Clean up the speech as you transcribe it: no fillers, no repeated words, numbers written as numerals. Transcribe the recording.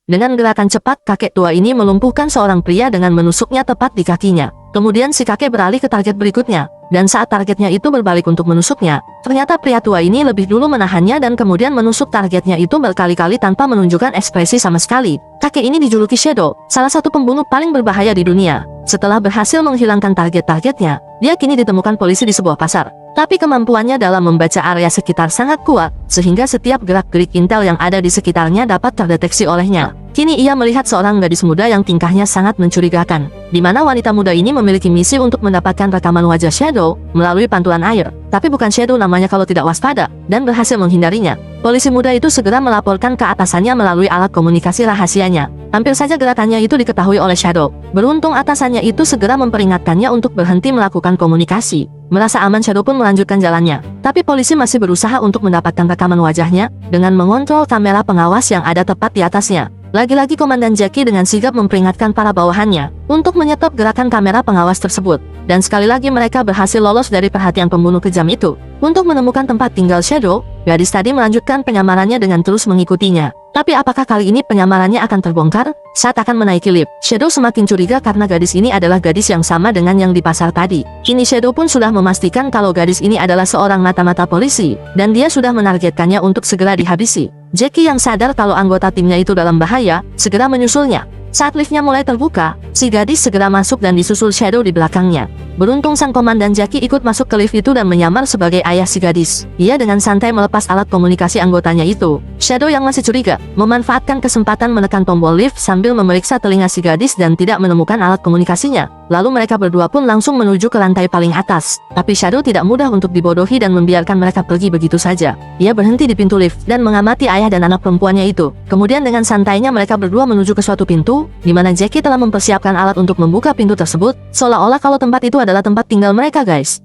Dengan gerakan cepat, kakek tua ini melumpuhkan seorang pria dengan menusuknya tepat di kakinya. Kemudian si kakek beralih ke target berikutnya. Dan saat targetnya itu berbalik untuk menusuknya, ternyata pria tua ini lebih dulu menahannya dan kemudian menusuk targetnya itu berkali-kali tanpa menunjukkan ekspresi sama sekali. Kakek ini dijuluki Shadow, salah satu pembunuh paling berbahaya di dunia. Setelah berhasil menghilangkan target-targetnya, dia kini ditemukan polisi di sebuah pasar. Tapi kemampuannya dalam membaca area sekitar sangat kuat, sehingga setiap gerak-gerik intel yang ada di sekitarnya dapat terdeteksi olehnya. Kini ia melihat seorang gadis muda yang tingkahnya sangat mencurigakan, di mana wanita muda ini memiliki misi untuk mendapatkan rekaman wajah Shadow melalui pantulan air. Tapi bukan Shadow namanya kalau tidak waspada, dan berhasil menghindarinya. Polisi muda itu segera melaporkan ke atasannya melalui alat komunikasi rahasianya. Hampir saja gerakannya itu diketahui oleh Shadow. Beruntung atasannya itu segera memperingatkannya untuk berhenti melakukan komunikasi. Merasa aman, Shadow pun melanjutkan jalannya. Tapi polisi masih berusaha untuk mendapatkan rekaman wajahnya dengan mengontrol kamera pengawas yang ada tepat di atasnya. Lagi-lagi Komandan Jackie dengan sigap memperingatkan para bawahannya untuk menyetop gerakan kamera pengawas tersebut. Dan sekali lagi mereka berhasil lolos dari perhatian pembunuh kejam itu. Untuk menemukan tempat tinggal Shadow, gadis tadi melanjutkan penyamarannya dengan terus mengikutinya. Tapi apakah kali ini penyamarannya akan terbongkar? Saat akan menaiki lift, Shadow semakin curiga karena gadis ini adalah gadis yang sama dengan yang di pasar tadi. Kini Shadow pun sudah memastikan kalau gadis ini adalah seorang mata-mata polisi, dan dia sudah menargetkannya untuk segera dihabisi. Jackie yang sadar kalau anggota timnya itu dalam bahaya, segera menyusulnya. Saat liftnya mulai terbuka, si gadis segera masuk dan disusul Shadow di belakangnya. Beruntung sang Komandan Jackie ikut masuk ke lift itu dan menyamar sebagai ayah si gadis. Ia dengan santai melepas alat komunikasi anggotanya itu. Shadow yang masih curiga, memanfaatkan kesempatan menekan tombol lift sambil memeriksa telinga si gadis dan tidak menemukan alat komunikasinya. Lalu mereka berdua pun langsung menuju ke lantai paling atas. Tapi Shadow tidak mudah untuk dibodohi dan membiarkan mereka pergi begitu saja. Ia berhenti di pintu lift dan mengamati ayah dan anak perempuannya itu. Kemudian dengan santainya mereka berdua menuju ke suatu pintu, di mana Jackie telah mempersiapkan alat untuk membuka pintu tersebut, seolah-olah kalau tempat itu adalah tempat tinggal mereka, guys.